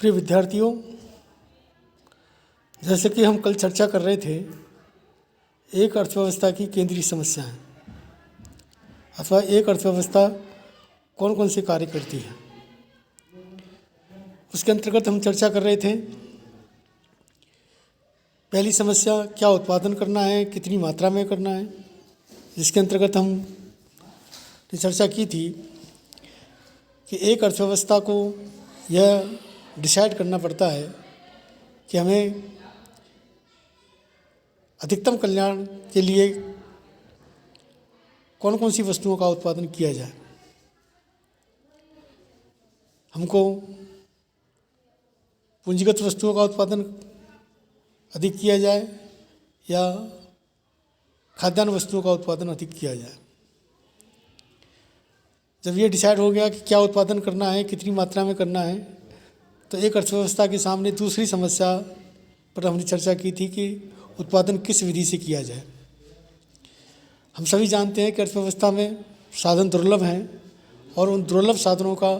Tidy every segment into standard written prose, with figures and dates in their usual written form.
प्रिय विद्यार्थियों, जैसे कि हम कल चर्चा कर रहे थे, एक अर्थव्यवस्था की केंद्रीय समस्याएं अथवा एक अर्थव्यवस्था कौन कौन से कार्य करती है, उसके अंतर्गत हम चर्चा कर रहे थे। पहली समस्या, क्या उत्पादन करना है, कितनी मात्रा में करना है, जिसके अंतर्गत हमने चर्चा की थी कि एक अर्थव्यवस्था को यह डिसाइड करना पड़ता है कि हमें अधिकतम कल्याण के लिए कौन कौन सी वस्तुओं का उत्पादन किया जाए। हमको पूंजीगत वस्तुओं का उत्पादन अधिक किया जाए या खाद्यान्न वस्तुओं का उत्पादन अधिक किया जाए। जब ये डिसाइड हो गया कि क्या उत्पादन करना है, कितनी मात्रा में करना है, तो एक अर्थव्यवस्था के सामने दूसरी समस्या पर हमने चर्चा की थी कि उत्पादन किस विधि से किया जाए। हम सभी जानते हैं कि अर्थव्यवस्था में साधन दुर्लभ हैं और उन दुर्लभ साधनों का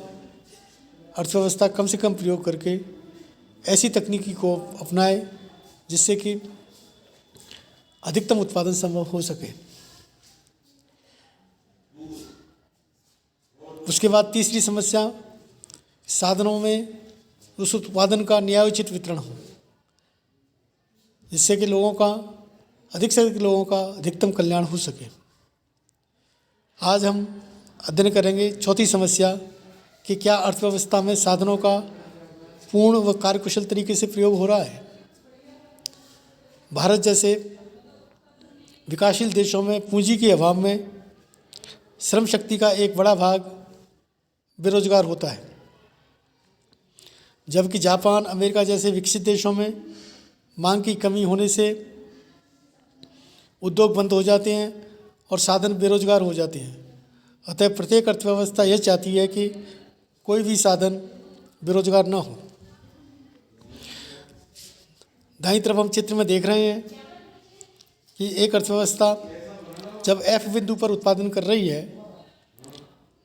अर्थव्यवस्था कम से कम प्रयोग करके ऐसी तकनीकी को अपनाए जिससे कि अधिकतम उत्पादन संभव हो सके। उसके बाद तीसरी समस्या, साधनों में उस उत्पादन का न्यायोचित वितरण हो जिससे कि अधिक से अधिक लोगों का अधिकतम कल्याण हो सके। आज हम अध्ययन करेंगे चौथी समस्या कि क्या अर्थव्यवस्था में साधनों का पूर्ण व कार्यकुशल तरीके से प्रयोग हो रहा है। भारत जैसे विकासशील देशों में पूंजी के अभाव में श्रम शक्ति का एक बड़ा भाग बेरोजगार होता है, जबकि जापान, अमेरिका जैसे विकसित देशों में मांग की कमी होने से उद्योग बंद हो जाते हैं और साधन बेरोजगार हो जाते हैं। अतः प्रत्येक अर्थव्यवस्था यह चाहती है कि कोई भी साधन बेरोजगार न हो। दाईं तरफ हम चित्र में देख रहे हैं कि एक अर्थव्यवस्था जब F बिंदु पर उत्पादन कर रही है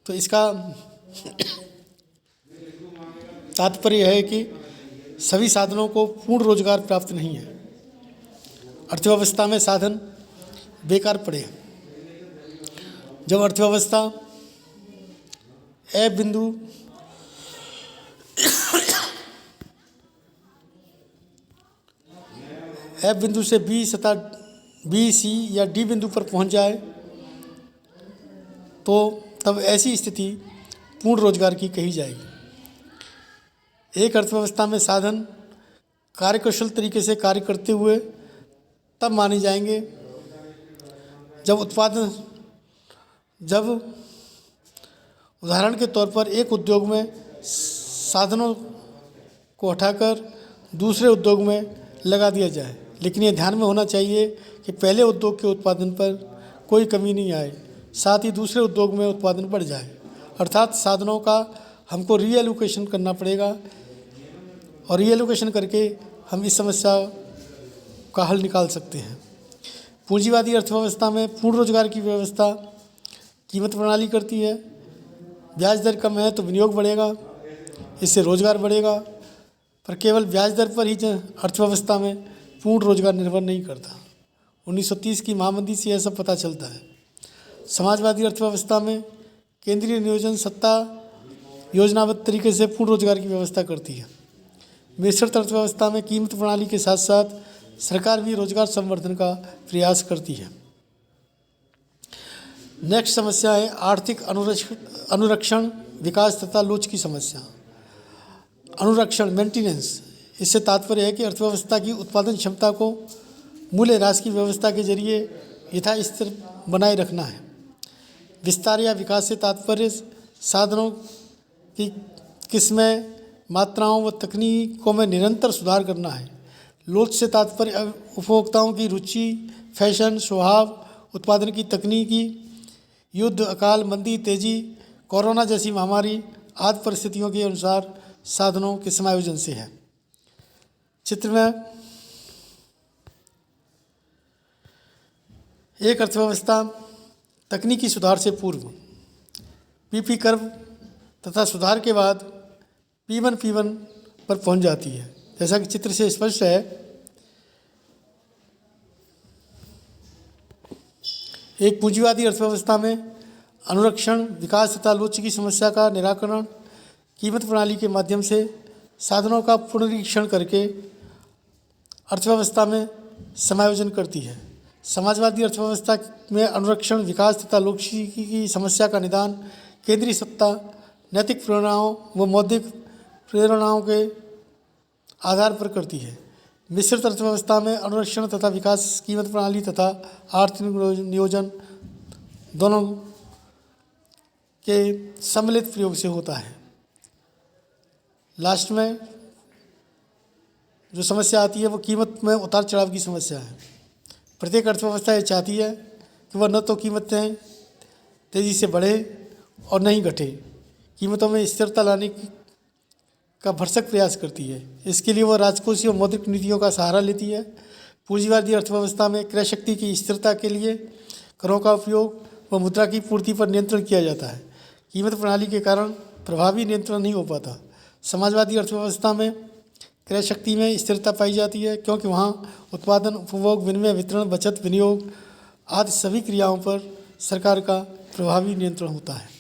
तो इसका तात्पर्य है कि सभी साधनों को पूर्ण रोजगार प्राप्त नहीं है, अर्थव्यवस्था में साधन बेकार पड़े। जब अर्थव्यवस्था F बिंदु से B, C या D बिंदु पर पहुंच जाए तो तब ऐसी स्थिति पूर्ण रोजगार की कही जाएगी। एक अर्थव्यवस्था में साधन कार्यकुशल तरीके से कार्य करते हुए तब माने जाएंगे जब उदाहरण के तौर पर एक उद्योग में साधनों को हटाकर दूसरे उद्योग में लगा दिया जाए, लेकिन ये ध्यान में होना चाहिए कि पहले उद्योग के उत्पादन पर कोई कमी नहीं आए, साथ ही दूसरे उद्योग में उत्पादन बढ़ जाए। अर्थात साधनों का हमको रीएलोकेशन करना पड़ेगा और रीएलोकेशन करके हम इस समस्या का हल निकाल सकते हैं। पूंजीवादी अर्थव्यवस्था में पूर्ण रोजगार की व्यवस्था कीमत प्रणाली करती है। ब्याज दर कम है तो विनियोग बढ़ेगा, इससे रोजगार बढ़ेगा, पर केवल ब्याज दर पर ही अर्थव्यवस्था में पूर्ण रोजगार निर्भर नहीं करता। 1930 की महामंदी से यह सब पता चलता है। समाजवादी अर्थव्यवस्था में केंद्रीय नियोजन सत्ता योजनाबद्ध तरीके से पूर्ण रोजगार की व्यवस्था करती है। मिश्रित अर्थव्यवस्था में कीमत प्रणाली के साथ साथ सरकार भी रोजगार संवर्धन का प्रयास करती है। नेक्स्ट समस्या है आर्थिक अनुरक्षण, विकास तथा लोच की समस्या। अनुरक्षण, मेंटेनेंस, इससे तात्पर्य है कि अर्थव्यवस्था की उत्पादन क्षमता को मूल्य ह्रास की व्यवस्था के जरिए यथास्थिर बनाए रखना है। विस्तार या विकास से तात्पर्य साधनों की किस्में, मात्राओं व तकनीकों में निरंतर सुधार करना है। लोच से तात्पर्य उपभोक्ताओं की रुचि, फैशन, स्वभाव, उत्पादन की तकनीकी, युद्ध, अकाल, मंदी, तेजी, कोरोना जैसी महामारी आदि परिस्थितियों के अनुसार साधनों के समायोजन से है। चित्र में एक अर्थव्यवस्था तकनीकी सुधार से पूर्व पीपी कर्व तथा सुधार के बाद P1 पर पहुंच जाती है। जैसा कि चित्र से स्पष्ट है, एक पूंजीवादी अर्थव्यवस्था में अनुरक्षण, विकास तथा लोच की समस्या का निराकरण कीमत प्रणाली के माध्यम से साधनों का पुनरीक्षण करके अर्थव्यवस्था में समायोजन करती है। समाजवादी अर्थव्यवस्था में अनुरक्षण, विकास तथा लोची की समस्या का निदान केंद्रीय सत्ता, नैतिक प्रेरणाओं व मौद्रिक प्रेरणाओं के आधार पर करती है। मिश्रित अर्थव्यवस्था में अनुरक्षण तथा विकास कीमत प्रणाली तथा आर्थिक नियोजन दोनों के सम्मिलित प्रयोग से होता है। लास्ट में जो समस्या आती है वो कीमत में उतार चढ़ाव की समस्या है। प्रत्येक अर्थव्यवस्था ये चाहती है कि वह न तो कीमतें तेज़ी से बढ़े और न ही घटे, कीमतों में स्थिरता लाने का भरसक प्रयास करती है। इसके लिए वह राजकोषीय और मौद्रिक नीतियों का सहारा लेती है। पूंजीवादी अर्थव्यवस्था में क्रय शक्ति की स्थिरता के लिए करों का उपयोग व मुद्रा की पूर्ति पर नियंत्रण किया जाता है। कीमत प्रणाली के कारण प्रभावी नियंत्रण नहीं हो पाता। समाजवादी अर्थव्यवस्था में क्रय शक्ति में स्थिरता पाई जाती है, क्योंकि वहाँ उत्पादन, उपभोग, विनिमय, वितरण, बचत, विनियोग आदि सभी क्रियाओं पर सरकार का प्रभावी नियंत्रण होता है।